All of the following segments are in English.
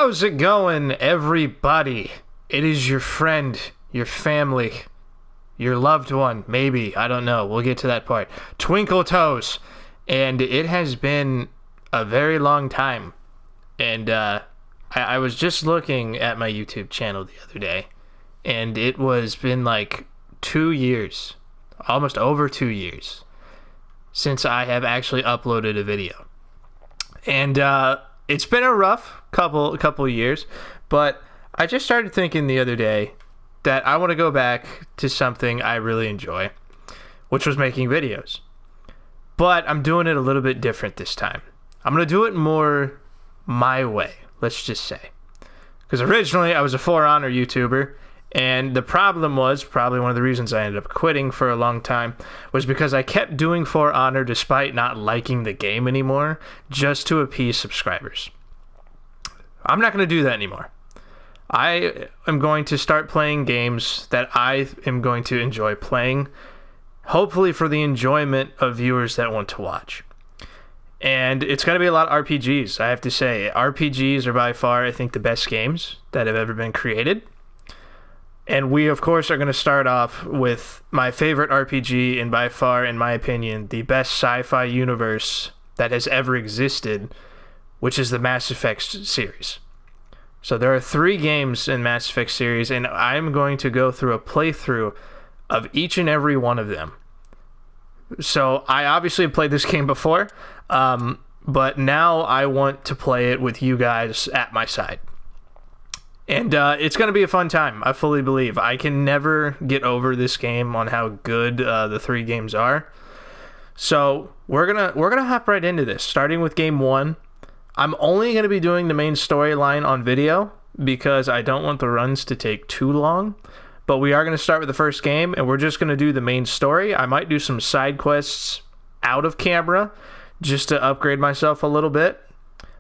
How's it going, everybody? It is your friend, your family, your loved one, maybe. I don't know. We'll get to that part. Twinkle Toes. And it has been a very long time. And I was just looking at my YouTube channel the other day. And it was been like 2 years, almost over 2 years, since I have actually uploaded a video. And it's been a rough couple years, but I just started thinking the other day that I want to go back to something I really enjoy, which was making videos. But I'm doing it a little bit different this time. I'm going to do it more my way, let's just say. Because originally I was a For Honor YouTuber, and the problem was, probably one of the reasons I ended up quitting for a long time, was because I kept doing For Honor despite not liking the game anymore, just to appease subscribers. I'm not going to do that anymore. I am going to start playing games that I am going to enjoy playing, hopefully for the enjoyment of viewers that want to watch. And it's going to be a lot of RPGs, I have to say. RPGs are by far, I think, the best games that have ever been created. And we, of course, are going to start off with my favorite RPG, and by far, in my opinion, the best sci-fi universe that has ever existed, which is the Mass Effect series. So there are 3 games in Mass Effect series, and I'm going to go through a playthrough of each and every one of them. So I obviously have played this game before, but now I want to play it with you guys at my side. And it's going to be a fun time, I fully believe. I can never get over this game on how good the 3 games are. So we're gonna hop right into this, starting with game 1. I'm only going to be doing the main storyline on video because I don't want the runs to take too long. But we are going to start with the first game, and we're just going to do the main story. I might do some side quests out of camera just to upgrade myself a little bit.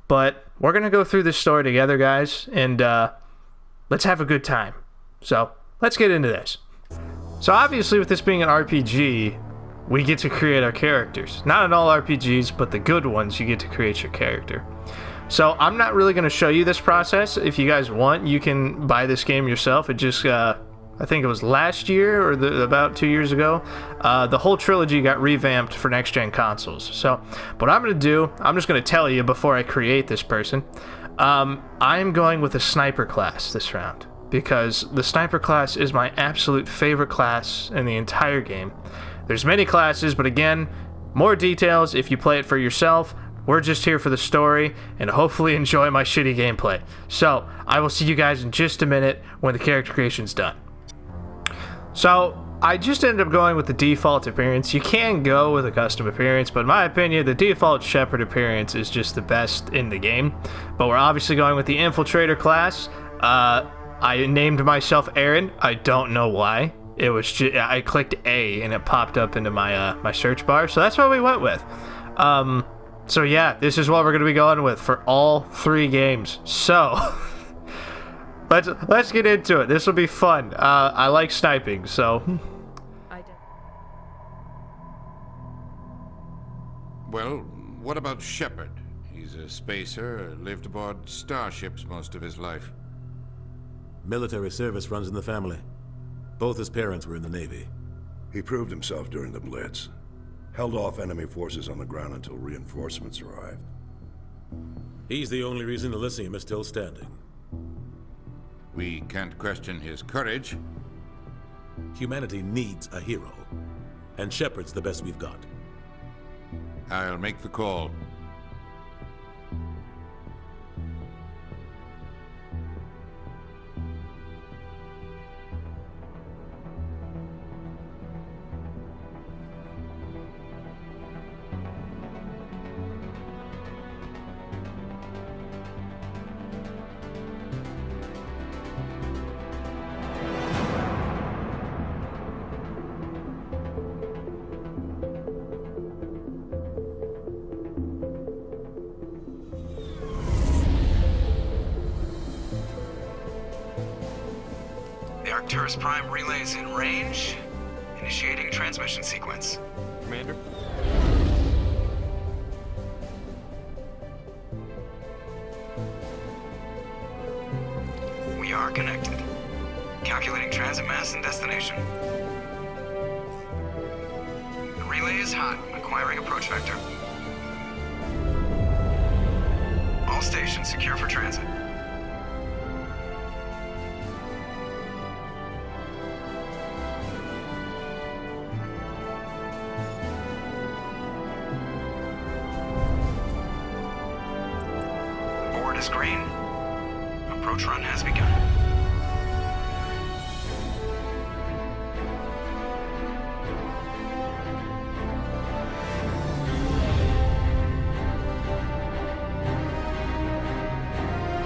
But we're going to go through this story together, guys, and let's have a good time. So let's get into this. So obviously, with this being an RPG, we get to create our characters. Not in all RPGs, but the good ones, you get to create your character. So I'm not really going to show you this process. If you guys want, you can buy this game yourself. It just, I think it was last year or about 2 years ago, the whole trilogy got revamped for next-gen consoles. So what I'm going to do, I'm just going to tell you before I create this person. I'm going with a sniper class this round, because the sniper class is my absolute favorite class in the entire game. There's many classes, but again, more details if you play it for yourself. We're just here for the story and hopefully enjoy my shitty gameplay. So, I will see you guys in just a minute when the character creation's done. So, I just ended up going with the default appearance. You can go with a custom appearance, but in my opinion, the default Shepard appearance is just the best in the game. But we're obviously going with the Infiltrator class. I named myself Aaron. I don't know why. It was just, I clicked A and it popped up into my my search bar, so that's what we went with. So yeah, this is what we're gonna be going with for all 3 games. So let's get into it. This will be fun. I like sniping, so. Well, what about Shepard? He's a spacer, lived aboard starships most of his life. Military service runs in the family. Both his parents were in the Navy. He proved himself during the Blitz. Held off enemy forces on the ground until reinforcements arrived. He's the only reason Elysium is still standing. We can't question his courage. Humanity needs a hero, and Shepard's the best we've got. I'll make the call. Arcturus Prime relays in range. Initiating transmission sequence. Commander? transit mass and destination. The relay is hot, acquiring approach vector. All stations secure for transit. Board is green. Approach run has begun.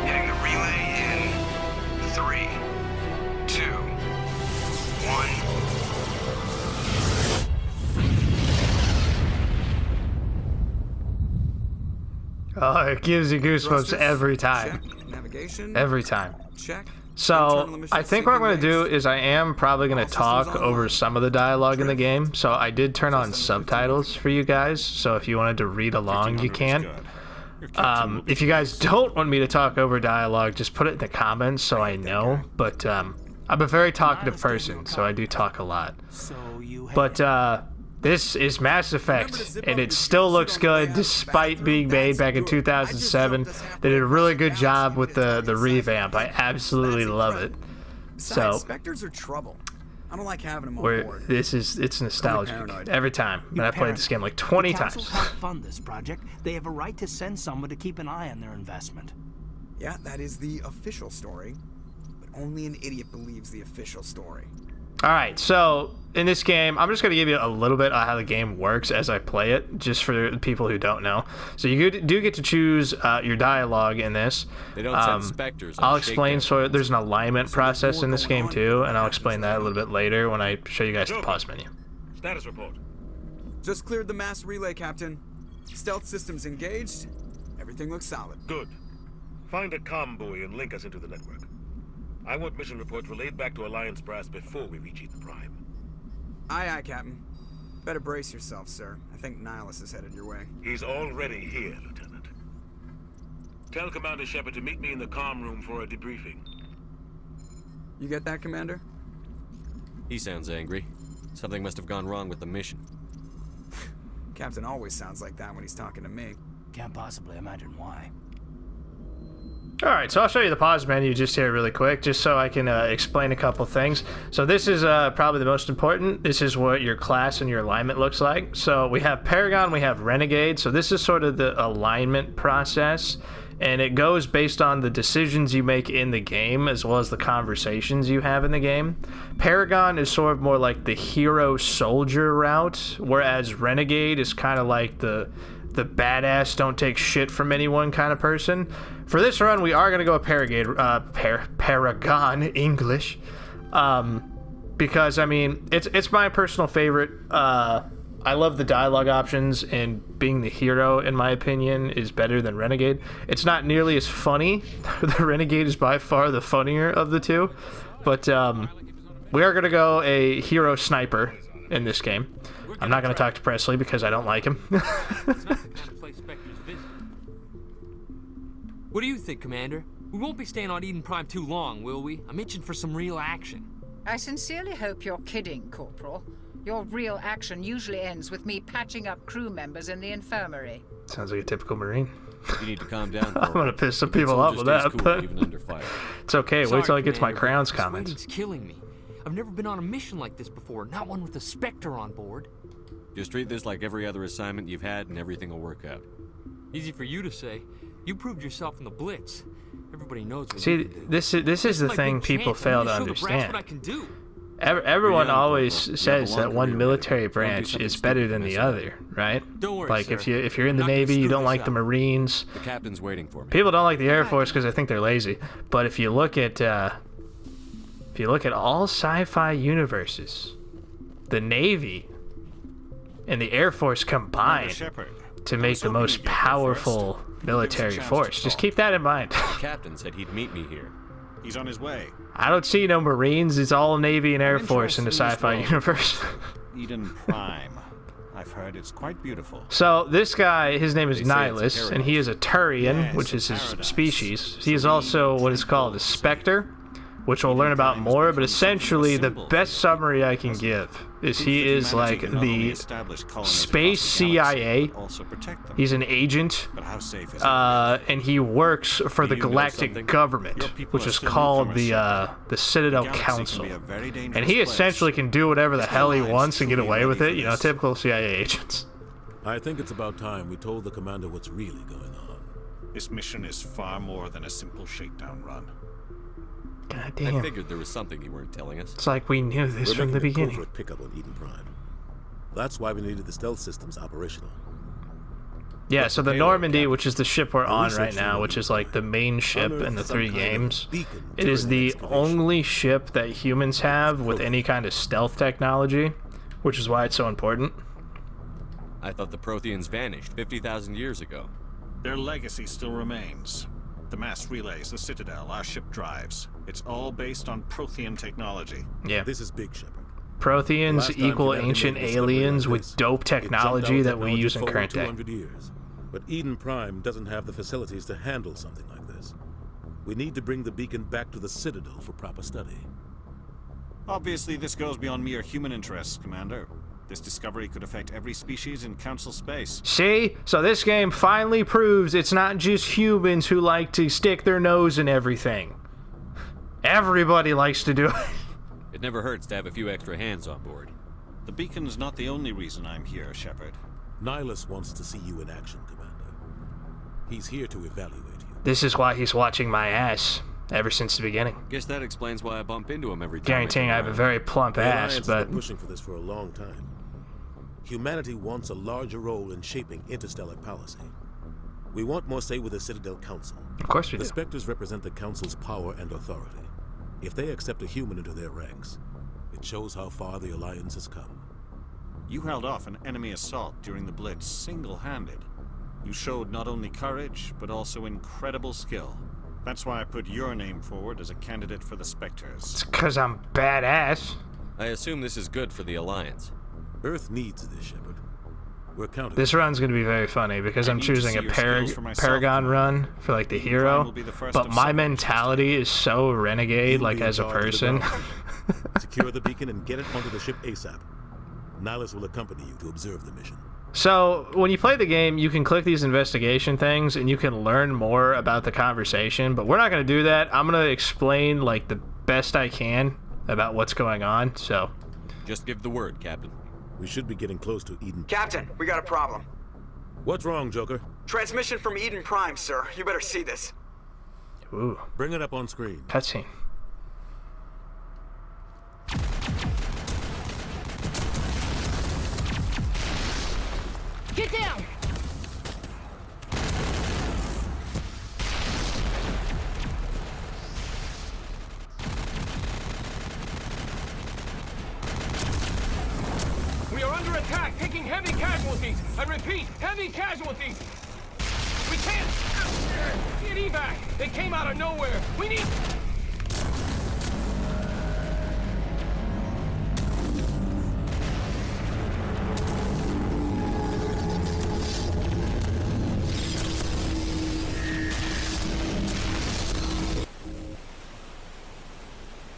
Hitting the relay in 3, 2, 1. Oh, it gives you goosebumps Thrusters, every time. Check. Navigation. Every time. Check. So, Internal emissions I think what I'm going to do seeking is I am probably going All to systems talk online. over some of the dialogue in the game. So, I did turn on Systems subtitles for you guys. So, if you wanted to read along, you can. If you guys don't want me to talk over dialogue, just put it in the comments so I know. But I'm a very talkative person, so I do talk a lot. But this is Mass Effect, and it still looks good despite being made back in 2007. They did a really good job with the revamp. I absolutely love it. So Spectres are trouble. I don't like having them on where board. it's nostalgic paranoid. every time. And I played this game like 20 The council times. helped fund this project. They have a right to send someone to keep an eye on their investment. Yeah, that is the official story. But only an idiot believes the official story. All right, so in this game, I'm just going to give you a little bit of how the game works as I play it, just for the people who don't know. So you do get to choose your dialogue in this. They don't send specters on I'll a explain. shakedown. So there's an alignment process in this game too, and I'll explain that a little bit later when I show you guys the pause menu. Status report. Just cleared the mass relay, Captain. Stealth systems engaged. Everything looks solid. Good. Find a comm buoy and link us into the network. I want mission reports relayed back to Alliance Brass before we reach Eden Prime. Aye, aye, Captain. Better brace yourself, sir. I think Nihilus is headed your way. He's already here, Lieutenant. Tell Commander Shepard to meet me in the comm room for a debriefing. You get that, Commander? He sounds angry. Something must have gone wrong with the mission. Captain always sounds like that when he's talking to me. Can't possibly imagine why. All right, so I'll show you the pause menu just here really quick, just so I can explain a couple things. So this is probably the most important. This is what your class and your alignment looks like. So we have Paragon, we have Renegade. So this is sort of the alignment process, and it goes based on the decisions you make in the game as well as the conversations you have in the game. Paragon is sort of more like the hero soldier route, whereas Renegade is kind of like the badass, don't take shit from anyone kind of person. For this run, we are going to go Paragon English, because I mean it's my personal favorite. I love the dialogue options, and being the hero, in my opinion, is better than Renegade. It's not nearly as funny. The Renegade is by far the funnier of the two, but we are going to go a hero sniper in this game. I'm not going to talk to Presley because I don't like him. What do you think, Commander? We won't be staying on Eden Prime too long, will we? I'm itching for some real action. I sincerely hope you're kidding, Corporal. Your real action usually ends with me patching up crew members in the infirmary. Sounds like a typical Marine. You need to calm down. I'm going to piss some Good people off soldier with stays that, cool but even under fire. it's okay. Wait Sorry, till I get to my Commander, Crowns this comments. waiting's killing me. I've never been on a mission like this before, not one with a Spectre on board. Just treat this like every other assignment you've had and everything will work out. Easy for you to say. You proved yourself in the Blitz. Everybody knows what See, you can do. this is the my thing big people chance. fail I'm to gonna show the brass understand. what I can do. Everyone You're young, always Corporal. You have a says long that one career military ahead. Don't do branch something is stupid better to than mess the up. other, right? Don't worry, Like sir. if you're in the I'm not gonna Navy, you screw don't this like the up. Marines. The captain's waiting for me. People don't like the Air Force because they think they're lazy. But if you look at all sci-fi universes, the Navy and the Air Force combine to make the most powerful military force. Just keep that in mind. The captain said he'd meet me here. He's on his way. I don't see no Marines. It's all Navy and Air Force in the sci-fi universe. Eden Prime. I've heard it's quite beautiful. So this guy, his name is They say it's Nihilus, and he is a Turian, Yes, which is his paradise. species. He is also what is called a Spectre, which we'll learn about more, but essentially the best summary I can give is he is like the space CIA. He's an agent, and he works for the galactic government, which is called the Citadel Council. And he essentially can do whatever the hell he wants and get away with it, you know, typical CIA agents. I think it's about time we told the commander what's really going on. This mission is far more than a simple shakedown run. God damn. I figured there was something you weren't telling us. It's like we knew this from the beginning. We're making a covert pickup on Eden Prime. That's why we needed the stealth systems operational. Yeah, so the Normandy, which is the ship we're on right now, which is like the main ship in the 3 games, it is the only ship that humans have with any kind of stealth technology, which is why it's so important. I thought the Protheans vanished 50,000 years ago. Their legacy still remains. The mass relays, the Citadel, our ship drives. It's all based on Prothean technology. Yeah. This is Big Shepard. Protheans equal ancient aliens with dope technology that we use in current day. Years. But Eden Prime doesn't have the facilities to handle something like this. We need to bring the beacon back to the Citadel for proper study. Obviously, this goes beyond mere human interests, Commander. This discovery could affect every species in Council space. See? So this game finally proves it's not just humans who like to stick their nose in everything. Everybody likes to do it. It never hurts to have a few extra hands on board. The beacon's not the only reason I'm here, Shepard. Nihilus wants to see you in action, Commander. He's here to evaluate you. This is why he's watching my ass ever since the beginning. Guess that explains why I bump into him every time. Guaranteeing I have a very plump ass, but... We've been pushing for this for a long time. Humanity wants a larger role in shaping interstellar policy. We want more say with the Citadel Council. Of course we do. The Spectres represent the Council's power and authority. If they accept a human into their ranks, it shows how far the Alliance has come. You held off an enemy assault during the Blitz single-handed. You showed not only courage, but also incredible skill. That's why I put your name forward as a candidate for the Spectres. It's 'cause I'm badass. I assume this is good for the Alliance. Earth needs this, Shepard. We're counting. This run's gonna be very funny because I'm choosing a Paragon run for like the hero, but my mentality is so renegade, like as a person. Secure the beacon and get it onto the ship ASAP. Nihilus will accompany you to observe the mission. So, when you play the game, you can click these investigation things and you can learn more about the conversation, but we're not going to do that. I'm going to explain, like, the best I can about what's going on, so... Just give the word, Captain. We should be getting close to Eden. Captain, we got a problem. What's wrong, Joker? Transmission from Eden Prime, sir. You better see this. Ooh. Bring it up on screen. Cutscene. Get down! We are under attack, taking heavy casualties. I repeat, heavy casualties. We can't get evac. They came out of nowhere. We need...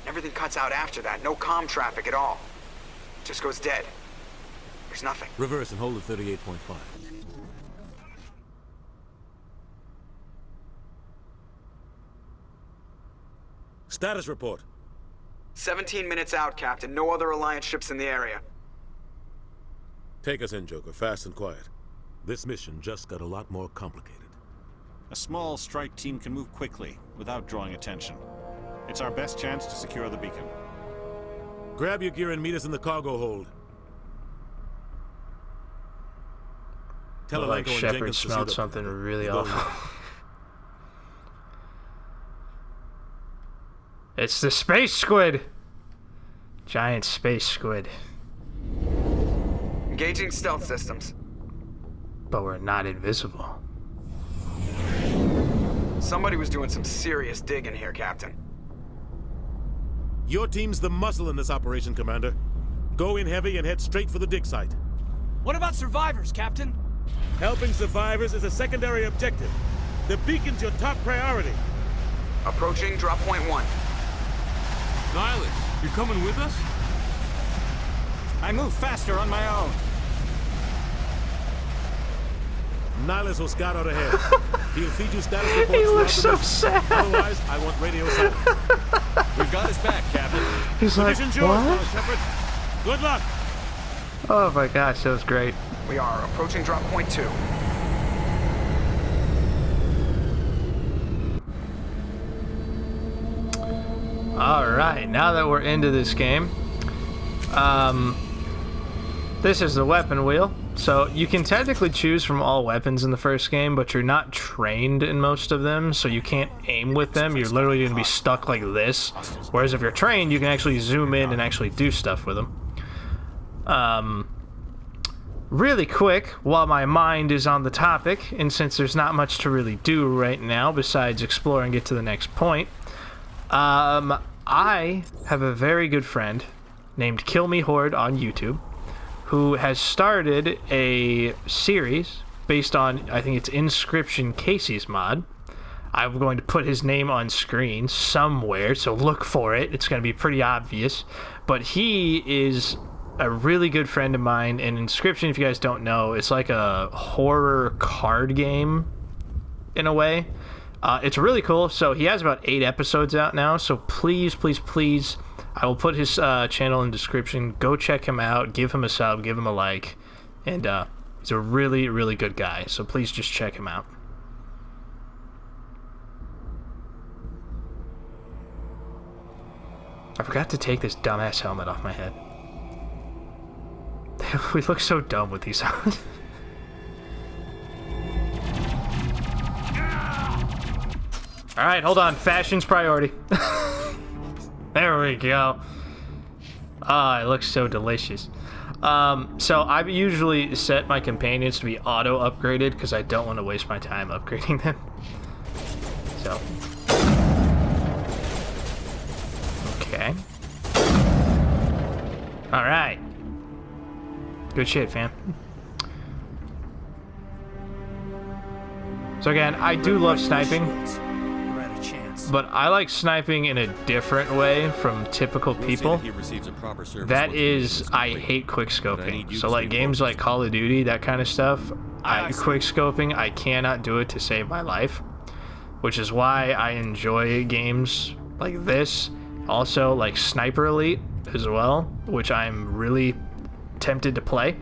Everything cuts out after that. No comm traffic at all. Just goes dead. There's nothing. Reverse and hold at 38.5. Status report. 17 minutes out, Captain. No other Alliance ships in the area. Take us in, Joker, fast and quiet. This mission just got a lot more complicated. A small strike team can move quickly, without drawing attention. It's our best chance to secure the beacon. Grab your gear and meet us in the cargo hold. Tell like Shepard smelled something really awful. It's the space squid! Giant space squid. Engaging stealth systems. But we're not invisible. Somebody was doing some serious digging here, Captain. Your team's the muscle in this operation, Commander. Go in heavy and head straight for the dig site. What about survivors, Captain? Helping survivors is a secondary objective. The beacon's your top priority. Approaching drop point 1. Nihilus, you're coming with us? I move faster on my own. Nihilus will scout out ahead. He'll feed you status reports. He looks so sad. sad. Otherwise, I want radio silence. We've got his back, Captain. He's like, Position's yours, what? Colonel Shepard. Good luck. Oh my gosh, that was great. We are approaching drop point 2. Alright, now that we're into this game, this is the weapon wheel. So you can technically choose from all weapons in the first game, but you're not trained in most of them, so you can't aim with them. You're literally going to be stuck like this. Whereas if you're trained, you can actually zoom in and actually do stuff with them. Really quick, while my mind is on the topic, and since there's not much to really do right now besides explore and get to the next point, I have a very good friend named Kill Me Horde on YouTube, who has started a series based on, I think it's Inscription Casey's mod. I'm going to put his name on screen somewhere, so look for it. It's going to be pretty obvious. But he is a really good friend of mine, and Inscription, if you guys don't know, it's like a horror card game in a way. It's really cool. So he has about 8 episodes out now, so please, please, please, I will put his channel in the description. Go check him out, give him a sub, give him a like, and he's a really, really good guy, so please just check him out. I forgot to take this dumbass helmet off my head. We look so dumb with these on. Alright, hold on. Fashion's priority. There we go. Ah, it looks so delicious. So I usually set my companions to be auto-upgraded because I don't want to waste my time upgrading them. So. Okay. Alright. Good shit, fam. So again, I do love sniping, but I like sniping in a different way from typical people. That is, I hate quickscoping. So like games like Call of Duty, that kind of stuff, quickscoping, I cannot do it to save my life. Which is why I enjoy games like this. Also like Sniper Elite as well, which I'm really tempted to play.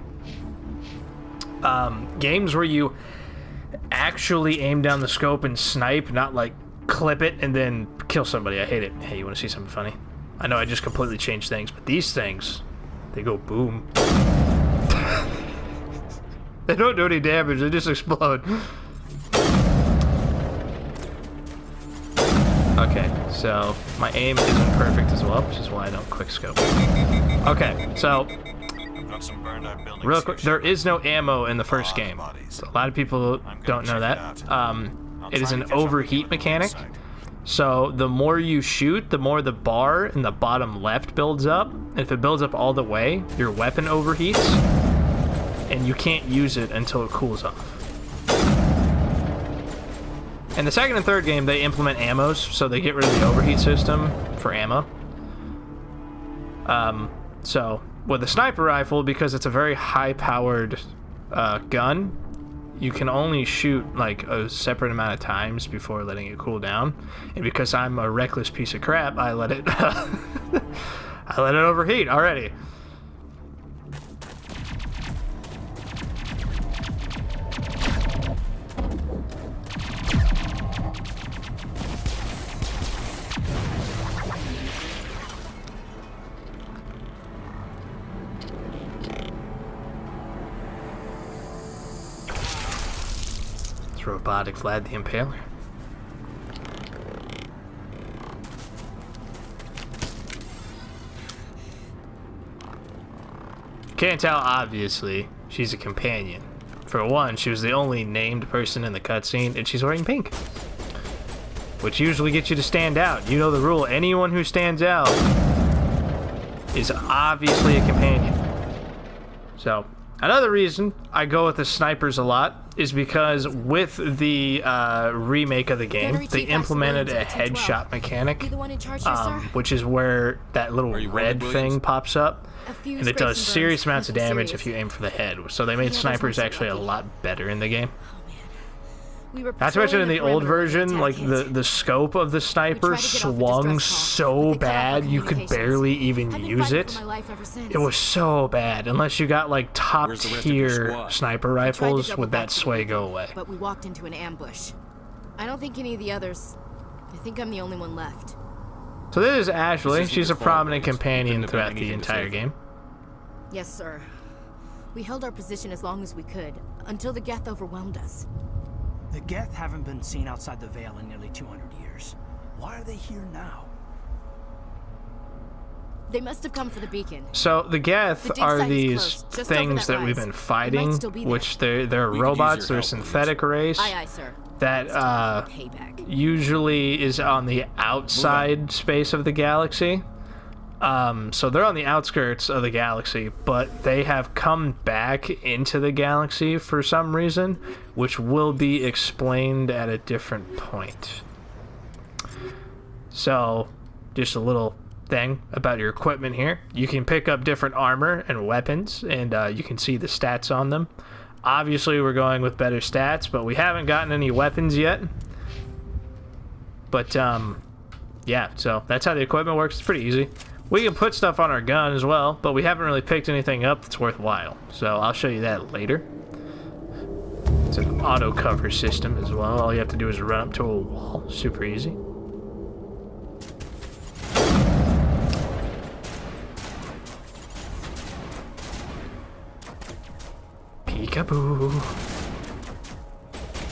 Games where you actually aim down the scope and snipe, not like clip it and then kill somebody. I hate it. Hey, you want to see something funny? I know I just completely changed things, but these things, they go boom. They don't do any damage, they just explode. Okay, so my aim isn't perfect as well, which is why I don't quickscope. Okay, so real quick, there is no ammo in the first game. So a lot of people don't know that. It is an overheat mechanic. So the more you shoot, the more the bar in the bottom left builds up. And if it builds up all the way, your weapon overheats, and you can't use it until it cools off. In the second and third game, they implement ammos, so they get rid of the overheat system for ammo. So with a sniper rifle, because it's a very high-powered gun, you can only shoot like a separate amount of times before letting it cool down. And because I'm a reckless piece of crap, I let it I let it overheat already. Robotic Vlad the Impaler. Can't tell, obviously, she's a companion. For one, she was the only named person in the cutscene, and she's wearing pink. Which usually gets you to stand out. You know the rule, anyone who stands out is obviously a companion. So, another reason I go with the snipers a lot is because with the remake of the game, they implemented a headshot mechanic, which is where that little red thing pops up, and it does serious amounts of damage if you aim for the head. So they made snipers actually a lot better in the game. Not to mention in the old version, like the scope of the sniper swung so bad you could barely even use it. It was so bad. Unless you got like top tier sniper rifles, would that sway go away? But we walked into an ambush. I don't think any of the others. I think I'm the only one left. So this is Ashley. She's a prominent companion throughout the entire game. Yes, sir. We held our position as long as we could until the Geth overwhelmed us. The Geth haven't been seen outside the Veil in nearly 200 years. Why are they here now? They must have come for the beacon. So the Geth are these things that we've been fighting, which they're robots, they're synthetic race that usually is on the outside space of the galaxy. So they're on the outskirts of the galaxy, but they have come back into the galaxy for some reason, which will be explained at a different point. So, just a little thing about your equipment here. You can pick up different armor and weapons, and you can see the stats on them. Obviously, we're going with better stats, but we haven't gotten any weapons yet. But, yeah, so that's how the equipment works. It's pretty easy. We can put stuff on our gun as well, but we haven't really picked anything up that's worthwhile. So I'll show you that later. It's an auto cover system as well. All you have to do is run up to a wall. Super easy. Peekaboo.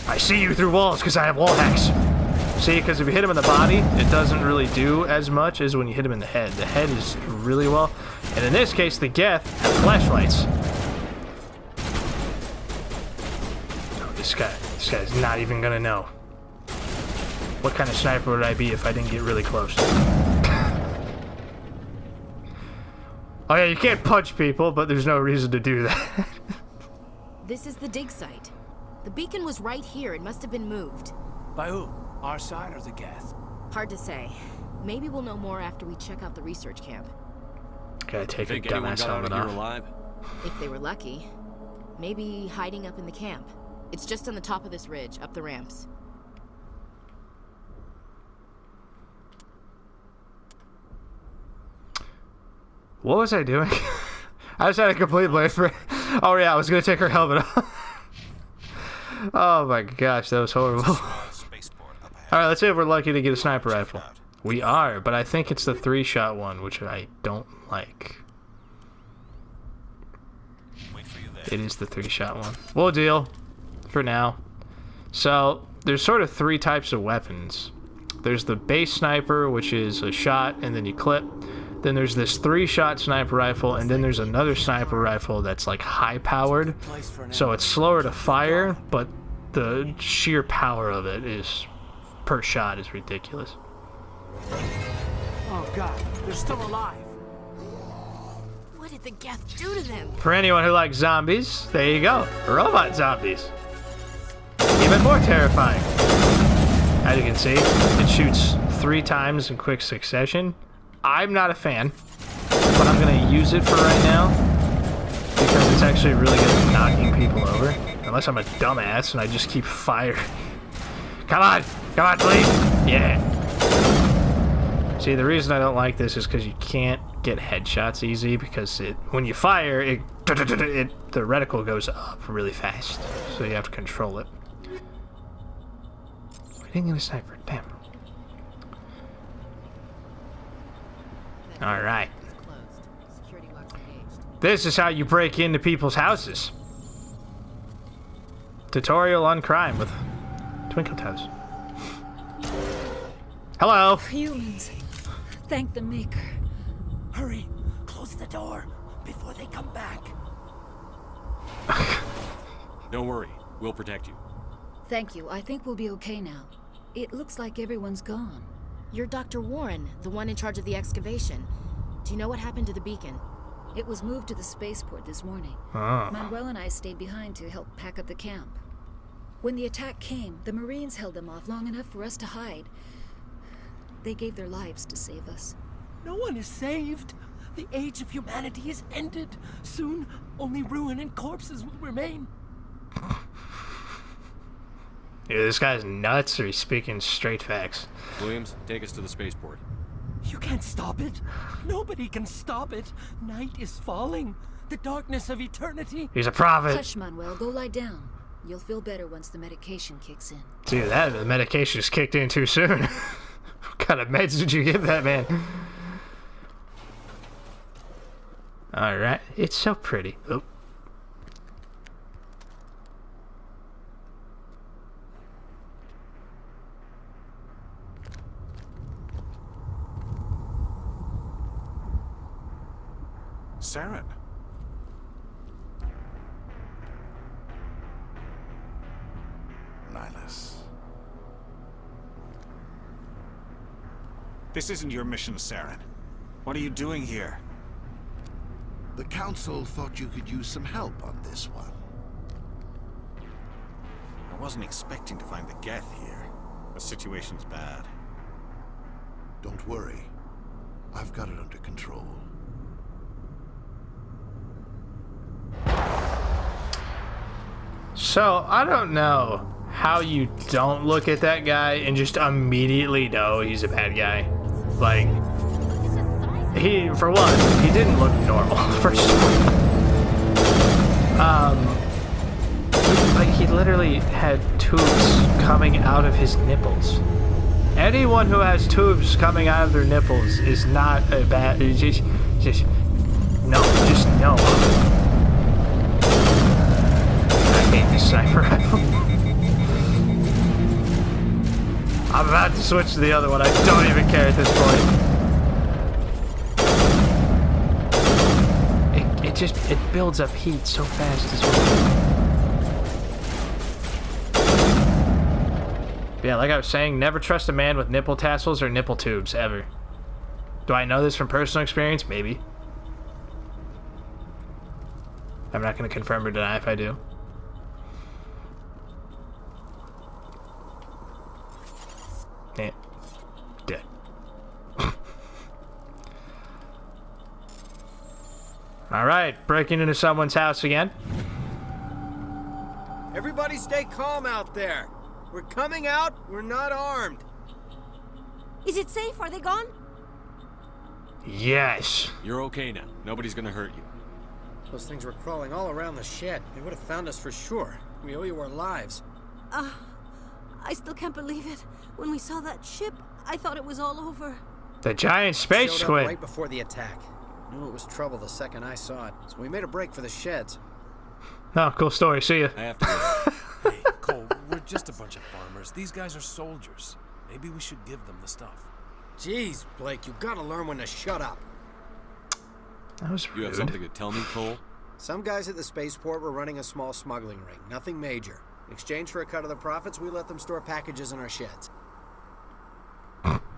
I see you through walls because I have wall hacks. See, because if you hit him in the body, it doesn't really do as much as when you hit him in the head. The head is really well. And in this case, the Geth have flashlights. Oh, this guy's not even gonna know. What kind of sniper would I be if I didn't get really close? Oh yeah, you can't punch people, but there's no reason to do that. This is the dig site. The beacon was right here. It must have been moved. By who? Our side or the Geth? Hard to say. Maybe we'll know more after we check out the research camp. Gotta take a dumbass helmet off. Alive? If they were lucky. Maybe hiding up in the camp. It's just on the top of this ridge, up the ramps. What was I doing? I just had a complete brain for. Oh yeah, I was gonna take her helmet off. Oh my gosh, that was horrible. Alright, let's see if we're lucky to get a sniper rifle. We are, but I think it's the 3-shot one, which I don't like. It is the 3-shot one. We'll deal. For now. So, there's sort of 3 types of weapons. There's the base sniper, which is a shot, and then you clip. Then there's this 3-shot sniper rifle, and then there's another sniper rifle that's like high-powered. So it's slower to fire, but the sheer power of it is... per shot is ridiculous. Oh god, they're still alive. What did the Geth do to them? For anyone who likes zombies, there you go. Robot zombies. Even more terrifying. As you can see, it shoots 3 times in quick succession. I'm not a fan, but I'm going to use it for right now because it's actually really good at knocking people over. Unless I'm a dumbass and I just keep firing. Come on! Come on, please! Yeah! See, the reason I don't like this is because you can't get headshots easy because when you fire, the reticle goes up really fast. So you have to control it. I didn't get a sniper. Damn. Alright. This is how you break into people's houses. Tutorial on crime with Twinkle Toes. Hello. Humans. Thank the Maker. Hurry. Close the door before they come back. Don't worry. We'll protect you. Thank you. I think we'll be okay now. It looks like everyone's gone. You're Dr. Warren, the one in charge of the excavation. Do you know what happened to the beacon? It was moved to the spaceport this morning. Oh. Manuel and I stayed behind to help pack up the camp. When the attack came, the Marines held them off long enough for us to hide. They gave their lives to save us. No one is saved. The age of humanity is ended. Soon, only ruin and corpses will remain. Either this guy's nuts or he's speaking straight facts. Williams, take us to the spaceport. You can't stop it. Nobody can stop it. Night is falling. The darkness of eternity. He's a prophet. Hush, Manuel. Go lie down. You'll feel better once the medication kicks in. Dude, the medication just kicked in too soon. What kind of meds did you give that man? Alright, it's so pretty. Oh. Saren. Nihlus. This isn't your mission, Saren. What are you doing here? The Council thought you could use some help on this one. I wasn't expecting to find the Geth here. The situation's bad. Don't worry. I've got it under control. So, I don't know how you don't look at that guy and just immediately know he's a bad guy. Like, for one, he didn't look normal, first of all. Like, he literally had tubes coming out of his nipples. Anyone who has tubes coming out of their nipples is not a bad, just no. I hate this sniper rifle. I'm about to switch to the other one. I don't even care at this point. It builds up heat so fast as well. Yeah, like I was saying, never trust a man with nipple tassels or nipple tubes, ever. Do I know this from personal experience? Maybe. I'm not going to confirm or deny if I do. Yeah. Dead. Alright, breaking into someone's house again. Everybody stay calm out there. We're coming out, we're not armed. Is it safe? Are they gone? Yes. You're okay now. Nobody's gonna hurt you. Those things were crawling all around the shed. They would have found us for sure. We owe you our lives. I still can't believe it. When we saw that ship, I thought it was all over. The giant space Showed up squid. right before the attack. Knew it was trouble the second I saw it, so we made a break for the sheds. Oh, cool story. See ya. I have to go. Hey, Cole, we're just a bunch of farmers. These guys are soldiers. Maybe we should give them the stuff. Jeez, Blake, you gotta learn when to shut up. That was rude. You have something to tell me, Cole? Some guys at the spaceport were running a small smuggling ring. Nothing major. In exchange for a cut of the profits, we let them store packages in our sheds.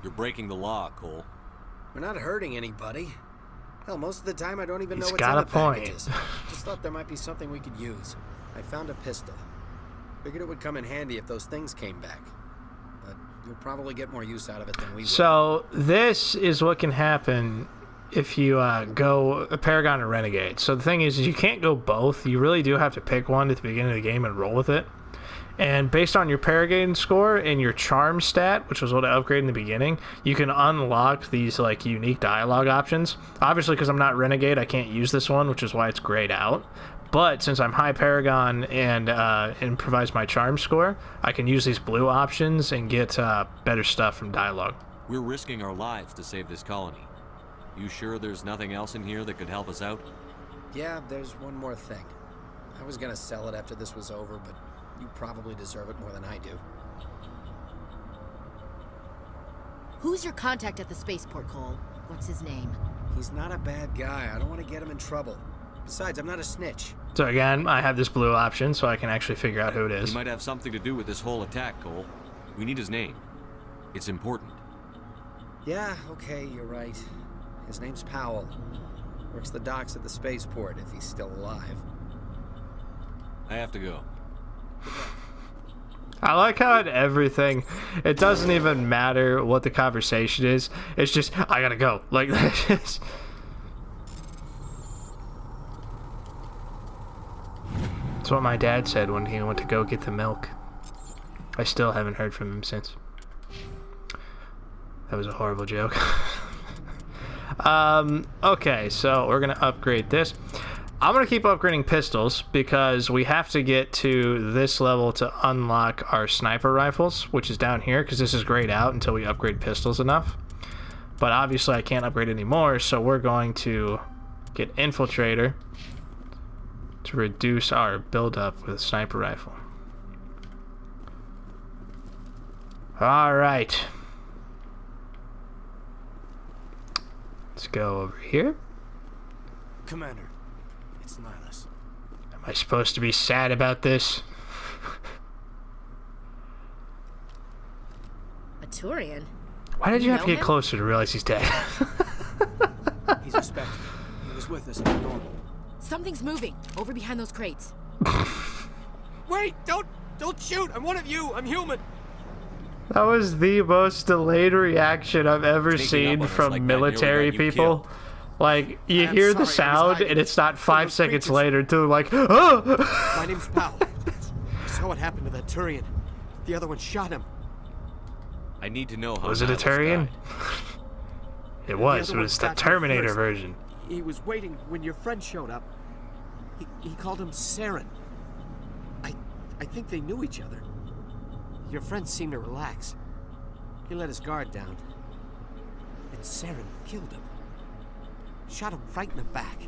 You're breaking the law, Cole. We're not hurting anybody. Hell, most of the time I don't even know He's what's in got the a point. packages. Just thought there might be something we could use. I found a pistol. Figured it would come in handy if those things came back. But you'll probably get more use out of it than we will. So, this is what can happen if you go a Paragon or Renegade. So the thing is you can't go both. You really do have to pick one at the beginning of the game and roll with it. And based on your Paragon score and your charm stat, which was what I upgraded in the beginning, you can unlock these like unique dialogue options. Obviously, because I'm not Renegade, I can't use this one, which is why it's grayed out. But since I'm high Paragon and improvise my charm score, I can use these blue options and get better stuff from dialogue. We're risking our lives to save this colony. You sure there's nothing else in here that could help us out? Yeah, there's one more thing. I was gonna sell it after this was over, but you probably deserve it more than I do. Who's your contact at the spaceport, Cole? What's his name? He's not a bad guy. I don't want to get him in trouble. Besides, I'm not a snitch. So again, I have this blue option, so I can actually figure out who it is. He might have something to do with this whole attack, Cole. We need his name. It's important. Yeah, okay, you're right. His name's Powell. Works the docks at the spaceport, if he's still alive. I have to go. I like how in everything, it doesn't even matter what the conversation is. It's just, I gotta go. Like, that's what my dad said when he went to go get the milk. I still haven't heard from him since. That was a horrible joke. Okay, so we're gonna upgrade this. I'm gonna keep upgrading pistols because we have to get to this level to unlock our sniper rifles, which is down here, because this is grayed out until we upgrade pistols enough. But obviously I can't upgrade anymore, so we're going to get Infiltrator to reduce our build-up with sniper rifle. Alright. Let's go over here. Commander, it's Nihilus. Am I supposed to be sad about this? A Turian? Why did you have to know get him? closer to realize he's dead? He's a Spectre. He was with us at the normal. Something's moving over behind those crates. Wait! Don't shoot! I'm one of you! I'm human! That was the most delayed reaction I've ever seen from military people. Like, you hear the sound, and it's not 5 seconds later until they're like, oh! My name's Powell. I saw what happened to that Turian. The other one shot him. I need to know how. Was it a Turian? It was. It other was one the got him Terminator first. version. He was waiting when your friend showed up. He called him Saren. I think they knew each other. Your friend seemed to relax. He let his guard down. And Saren killed him. Shot him right in the back.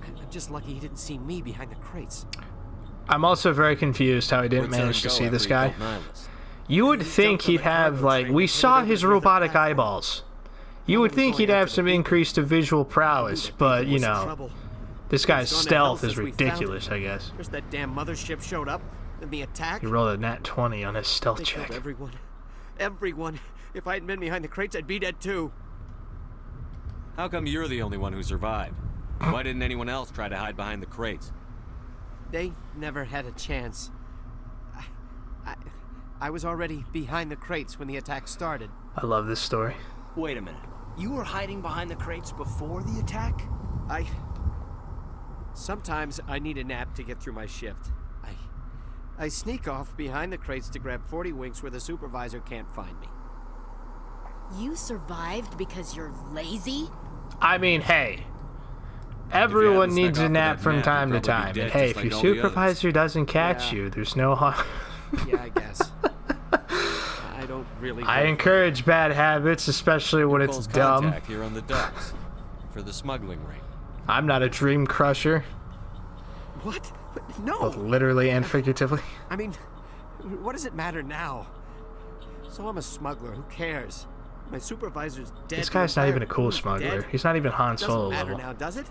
I'm just lucky he didn't see me behind the crates. I'm also very confused how he didn't manage to see this guy. You would think he'd have, like, we saw his robotic eyeballs. You would think he'd have some increased visual prowess, but, you know, this guy's stealth is ridiculous, I guess. First that damn mothership showed up, then the attack. He rolled a nat 20 on his stealth They check. killed everyone. Everyone. If I hadn't been behind the crates, I'd be dead too. How come you're the only one who survived? Why didn't anyone else try to hide behind the crates? They never had a chance. I was already behind the crates when the attack started. I love this story. Wait a minute. You were hiding behind the crates before the attack? Sometimes I need a nap to get through my shift. I sneak off behind the crates to grab 40 winks where the supervisor can't find me. You survived because you're lazy? I mean, hey. Everyone needs a nap from time to time. And hey, if your supervisor doesn't catch you, there's no harm. Yeah, I guess. I don't really. I encourage bad habits, especially when it's dumb. Contact here on the docks for the smuggling ring. I'm not a dream crusher. What? No. Both literally and figuratively. I mean, what does it matter now? So I'm a smuggler. Who cares? My supervisor's dead. This guy's not even a cool smuggler. He's not even Han Solo Doesn't matter level. now, does it?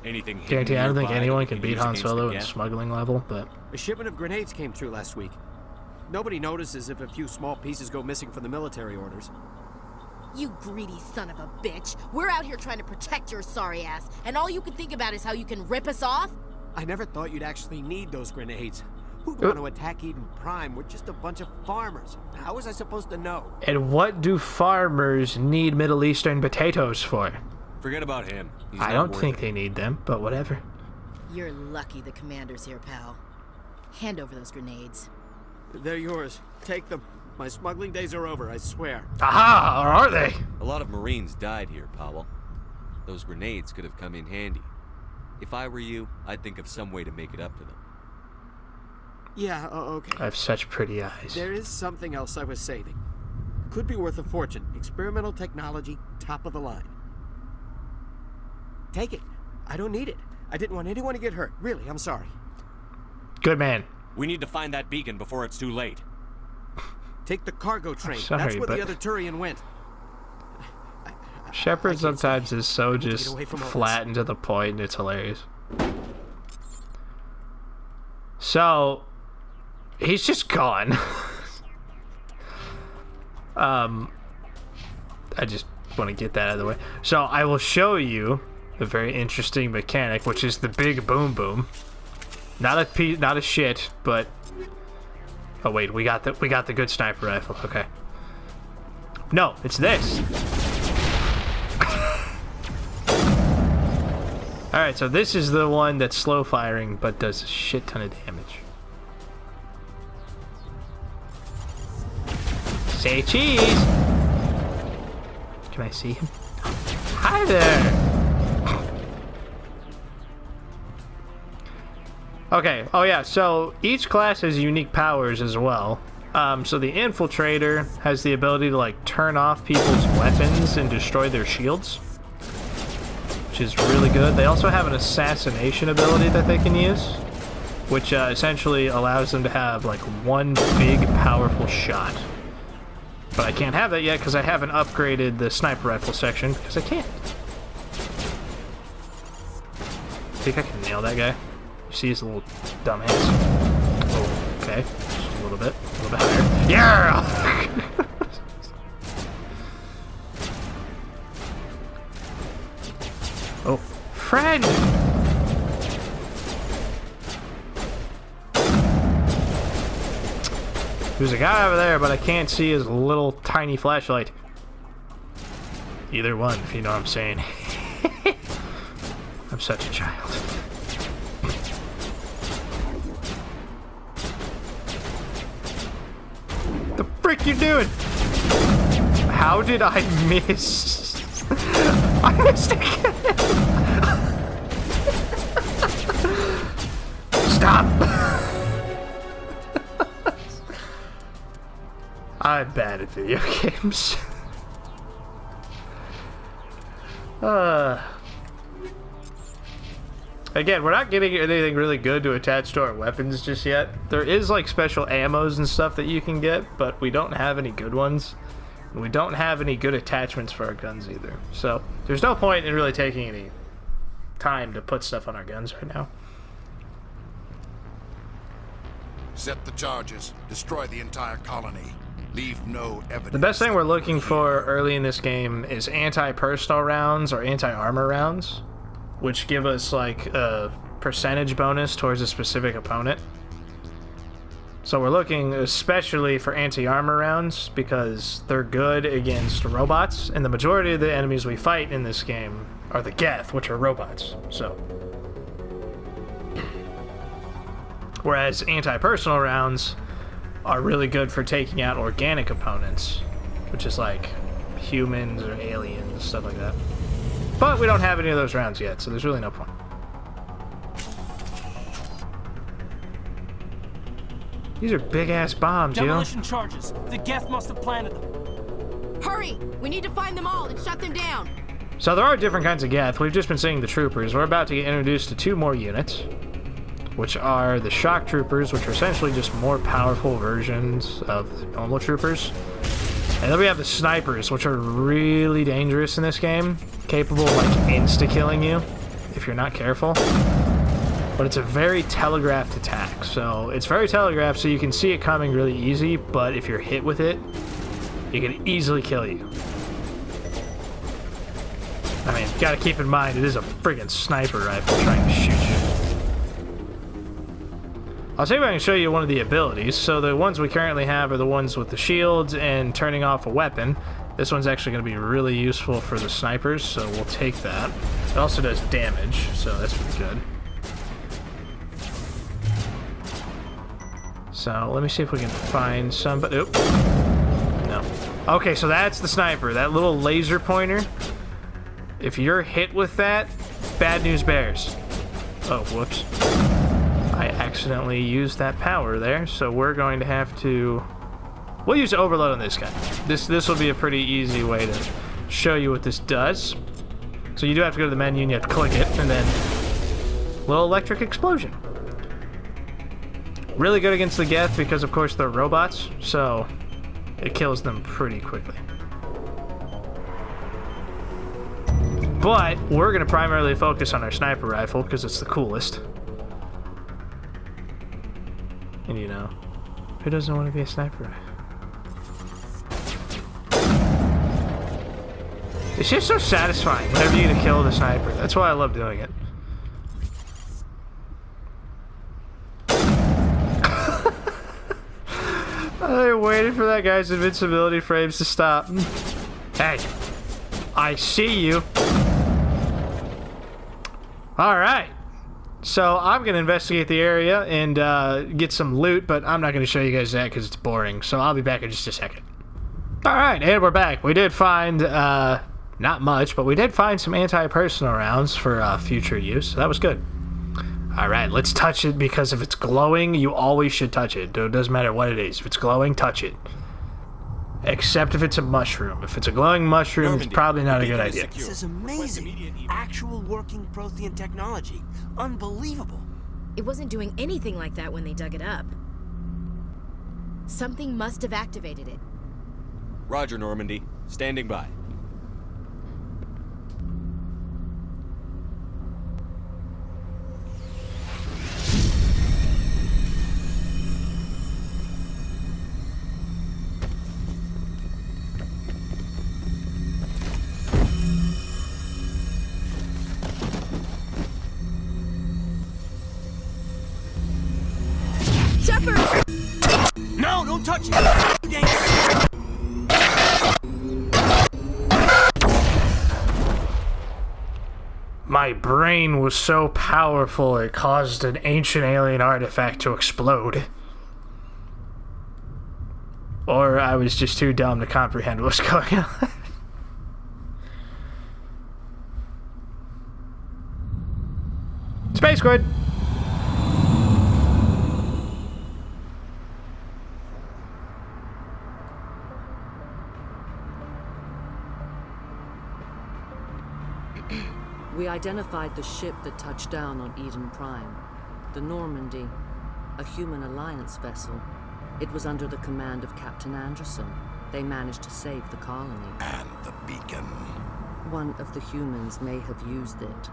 Anything Guarantee I don't think nearby anyone that we can beat use Han against Solo the in Geth? smuggling level, but A shipment of grenades came through last week. Nobody notices if a few small pieces go missing from the military orders. You greedy son of a bitch. We're out here trying to protect your sorry ass, and all you can think about is how you can rip us off? I never thought you'd actually need those grenades. Who'd want to attack Eden Prime? We're just a bunch of farmers. How was I supposed to know? and what do farmers need Middle Eastern potatoes for? Forget about him. He's I not don't worth think it. they need them, but whatever. You're lucky the commander's here, pal. Hand over those grenades. They're yours. Take them. My smuggling days are over, I swear. Aha! Or are they? A lot of Marines died here, Powell. Those grenades could have come in handy. If I were you, I'd think of some way to make it up to them. Yeah, okay. I have such pretty eyes. There is something else I was saving. Could be worth a fortune. Experimental technology, top of the line. Take it. I don't need it. I didn't want anyone to get hurt. Really, I'm sorry. Good man. We need to find that beacon before it's too late. Take the cargo train. Sorry, That's where but the other Turian went. Shepard sometimes is so just away from all flat and to the point, and it's hilarious. So, he's just gone. I just want to get that out of the way. So, I will show you a very interesting mechanic, which is the big boom boom. Not a shit, but Oh wait, we got the good sniper rifle. Okay. No, it's this. All right, so this is the one that's slow firing but does a shit ton of damage. Say cheese. Can I see him? Hi there. Okay, oh yeah, so each class has unique powers as well. So the Infiltrator has the ability to like turn off people's weapons and destroy their shields, which is really good. They also have an assassination ability that they can use, which essentially allows them to have like one big powerful shot. But I can't have that yet because I haven't upgraded the sniper rifle section because I can't. Think I can nail that guy? You see his little dumbass? Oh, okay. Just a little bit higher. Yeah! Oh, friend! There's a guy over there, but I can't see his little tiny flashlight. Either one, if you know what I'm saying. I'm such a child. The frick you doing? How did I miss? I missed again. Stop. I'm bad at video games. Again, we're not getting anything really good to attach to our weapons just yet. There is like special ammos and stuff that you can get, but we don't have any good ones. And we don't have any good attachments for our guns either. So there's no point in really taking any time to put stuff on our guns right now. Set the charges. Destroy the entire colony. Leave no evidence. The best thing we're looking for early in this game is anti-personal rounds or anti-armor rounds, which give us like a percentage bonus towards a specific opponent. So we're looking especially for anti-armor rounds because they're good against robots, and the majority of the enemies we fight in this game are the Geth, which are robots. So, whereas anti-personal rounds are really good for taking out organic opponents, which is like humans or aliens, stuff like that. But we don't have any of those rounds yet, so there's really no point. These are big-ass bombs, yo. Demolition charges. The Geth must have planted them. Hurry! We need to find them all and shut them down. So there are different kinds of Geth. We've just been seeing the troopers. We're about to get introduced to two more units, which are the shock troopers, which are essentially just more powerful versions of the normal troopers. And then we have the snipers, which are really dangerous in this game, capable of like insta-killing you if you're not careful. But it's a very telegraphed attack, so it's very telegraphed, so you can see it coming really easy, but if you're hit with it, it can easily kill you. I mean, you gotta keep in mind, it is a friggin' sniper rifle trying to shoot you. I'll see if I can show you one of the abilities. So the ones we currently have are the ones with the shields and turning off a weapon. This one's actually going to be really useful for the snipers, so we'll take that. It also does damage, so that's pretty good. So let me see if we can find somebody. Oop. No. Okay, so that's the sniper. That little laser pointer. If you're hit with that, bad news bears. Oh, whoops. I accidentally used that power there, so we're going to have to... We'll use overload on this guy. This will be a pretty easy way to show you what this does. So you do have to go to the menu and you have to click it, and then little electric explosion. Really good against the Geth because, of course, they're robots, so it kills them pretty quickly. But we're going to primarily focus on our sniper rifle because it's the coolest. And you know, who doesn't want to be a sniper? It's just so satisfying whenever you get to kill the sniper. That's why I love doing it. I waited for that guy's invincibility frames to stop. Hey, I see you. Alright. So I'm going to investigate the area and get some loot, but I'm not going to show you guys that because it's boring. So I'll be back in just a second. Alright, and we're back. We did find, not much, but we did find some anti-personal rounds for future use. So that was good. Alright, let's touch it because if it's glowing, you always should touch it. It doesn't matter what it is. If it's glowing, touch it. Except if it's a mushroom. If it's a glowing mushroom, it's probably not a good idea. This is amazing. Actual working Prothean technology. Unbelievable. It wasn't doing anything like that when they dug it up. Something must have activated it. Roger, Normandy. Standing by. No, don't touch it! My brain was so powerful it caused an ancient alien artifact to explode. Or I was just too dumb to comprehend what's going on. Space Squid! We identified the ship that touched down on Eden Prime. The Normandy, a human alliance vessel. It was under the command of Captain Anderson. They managed to save the colony. And the beacon. One of the humans may have used it.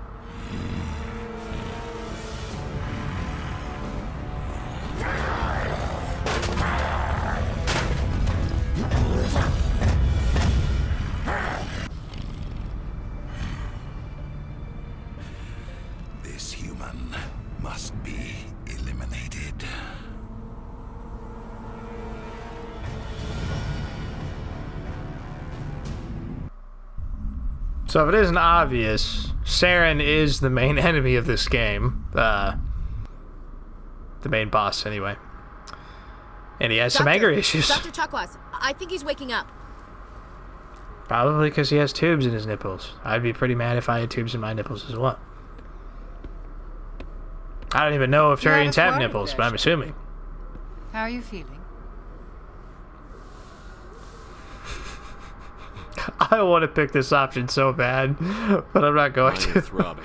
This human must be eliminated. So if it isn't obvious, Saren is the main enemy of this game. The main boss, anyway. And he has some anger issues. Dr. Chakwas, I think he's waking up. Probably because he has tubes in his nipples. I'd be pretty mad if I had tubes in my nipples as well. I don't even know if Turians have nipples, but I'm assuming. How are you feeling? I want to pick this option so bad, but I'm not going to.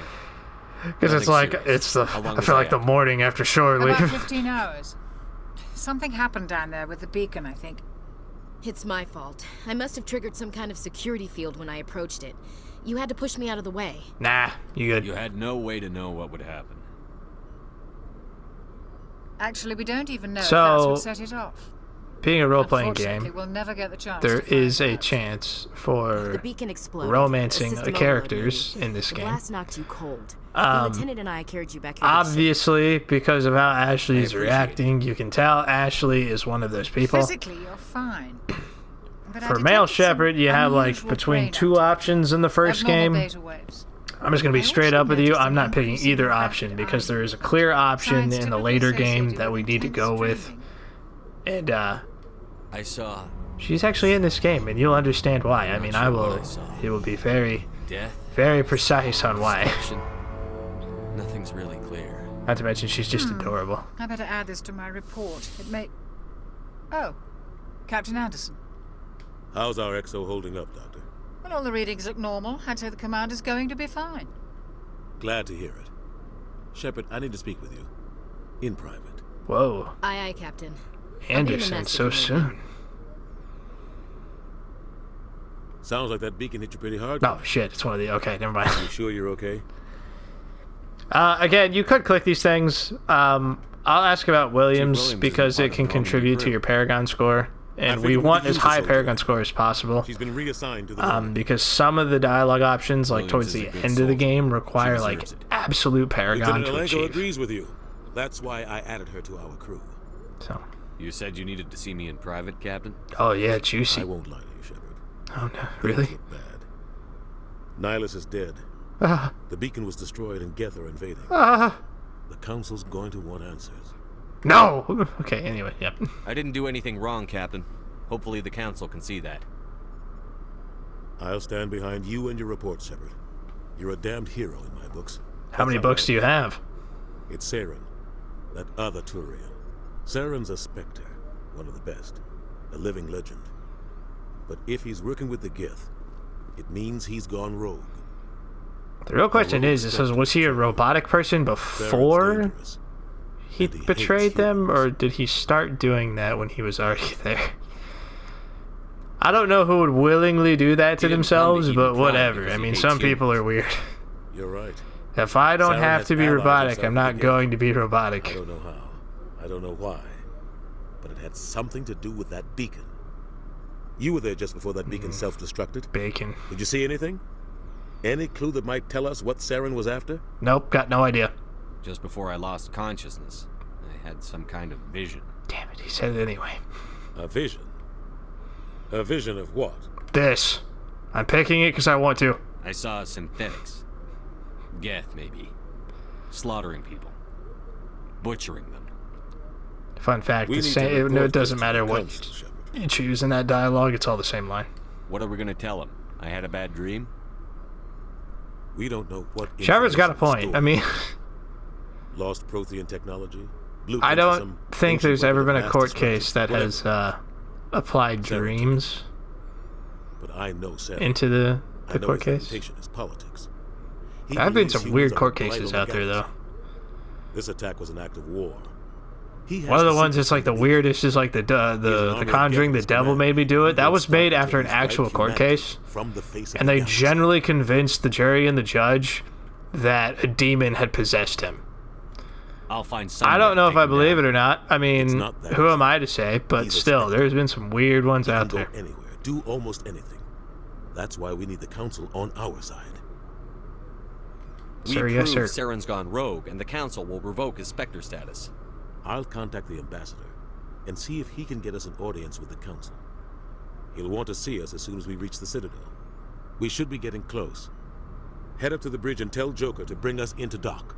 Because it's like, I feel like the morning after shore leave. About 15 hours. Something happened down there with the beacon, I think. It's my fault. I must have triggered some kind of security field when I approached it. You had to push me out of the way. Nah, you good. You had no way to know what would happen. Actually, we don't even know if that's what set it off. Being a role-playing game, we'll never get the chance there is a chance for romancing characters in this game. The blast knocked you cold. The lieutenant and I carried you back here. Obviously, because of how Ashley is reacting, you can tell Ashley is one of those people. Physically, you're fine. For male Shepard, you have like between two options in the first game. I'm just going to be straight up with you. I'm not picking either option because there is a clear option in the later game that we need to go with. And I saw. She's actually in this game, and you'll understand why. I mean, it will be very, very precise on why. Nothing's really clear. Not to mention, she's just adorable. I better add this to my report. It may. Oh, Captain Anderson. How's our XO holding up, Doctor? Well, all the readings look normal. I'd say the commander's going to be fine. Glad to hear it. Shepard, I need to speak with you. In private. Whoa. Aye, aye, Captain. Anderson, so soon. Sounds like that beacon hit you pretty hard. Oh, shit. It's one of the... Okay, never mind. You sure you're okay? Again, you could click these things. I'll ask about Williams because it can contribute to your Paragon score. And we want as high Paragon score as possible. She's been reassigned to the because some of the dialogue options, like towards the end of the game, require like absolute Paragon to Lieutenant achieve. agrees with you. That's why I added her to our crew. So, You said you needed to see me in private, Captain? Oh, yeah, juicy. I won't lie to you, Shepard. Oh, no. Really? Things look bad. Nihilus is dead. The beacon was destroyed and Geth are invading. The Council's going to want answers. No! Okay, anyway, yep. I didn't do anything wrong, Captain. Hopefully the Council can see that. I'll stand behind you and your report, Shepard. You're a damned hero in my books. How many books do you have? It's Saren, that other Turian. Saren's a Spectre, one of the best, a living legend. But if he's working with the Geth, it means he's gone rogue. The real question is, was he a robotic person before he betrayed them, or did he start doing that when he was already there? I don't know who would willingly do that to themselves, but whatever. I mean, some people are weird. You're right. If I don't have to be robotic, I'm not going to be robotic. I don't know how. I don't know why. But it had something to do with that beacon. You were there just before that beacon self-destructed. Bacon. Did you see anything? Any clue that might tell us what Saren was after? Nope, got no idea. Just before I lost consciousness, I had some kind of vision. Damn it, he said it anyway. A vision? A vision of what? This. I'm picking it because I want to. I saw synthetics. Geth, maybe. Slaughtering people. Butchering them. Fun fact, it doesn't matter what you choose in that dialogue, it's all the same line. What are we going to tell him? I had a bad dream? We don't know what... Shepard's got a point. I mean... Lost Prothean technology? I don't think there's ever been a court case that has applied dreams but I know into the court case. Is politics. There have been some weird court cases out there, though. This attack was an act of war. One of the ones that's like the weirdest is like the Conjuring, the devil made me do it. That was made after an actual court case, and they generally convinced the jury and the judge that a demon had possessed him. I'll find some. I don't know if I believe it or not. I mean, who am I to say? But still, there's been some weird ones out there. Anywhere, do almost anything. That's why we need the Council on our side. Sir, yes, sir. Saren's gone rogue, and the Council will revoke his Spectre status. I'll contact the ambassador and see if he can get us an audience with the Council. He'll want to see us as soon as we reach the Citadel. We should be getting close. Head up to the bridge and tell Joker to bring us into dock.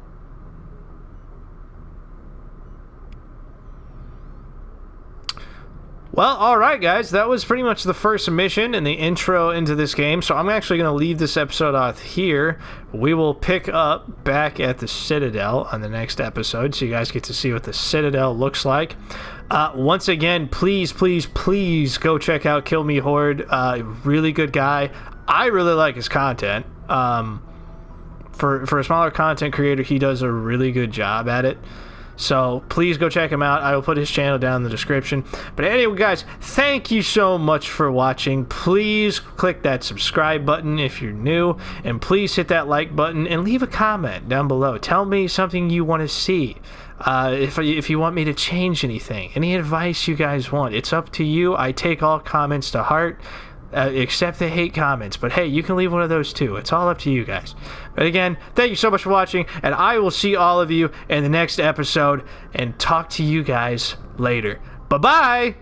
Well, alright guys, that was pretty much the first mission and the intro into this game, so I'm actually going to leave this episode off here. We will pick up back at the Citadel on the next episode, so you guys get to see what the Citadel looks like. Once again, please go check out Kill Me Horde. Really good guy. I really like his content. For a smaller content creator, he does a really good job at it. So please go check him out. I will put his channel down in the description. But anyway, guys, thank you so much for watching. Please click that subscribe button if you're new. And please hit that like button and leave a comment down below. Tell me something you want to see. If you want me to change anything. Any advice you guys want. It's up to you. I take all comments to heart. Except the hate comments. But hey, you can leave one of those too. It's all up to you guys. But again, thank you so much for watching, and I will see all of you in the next episode and talk to you guys later. Bye-bye!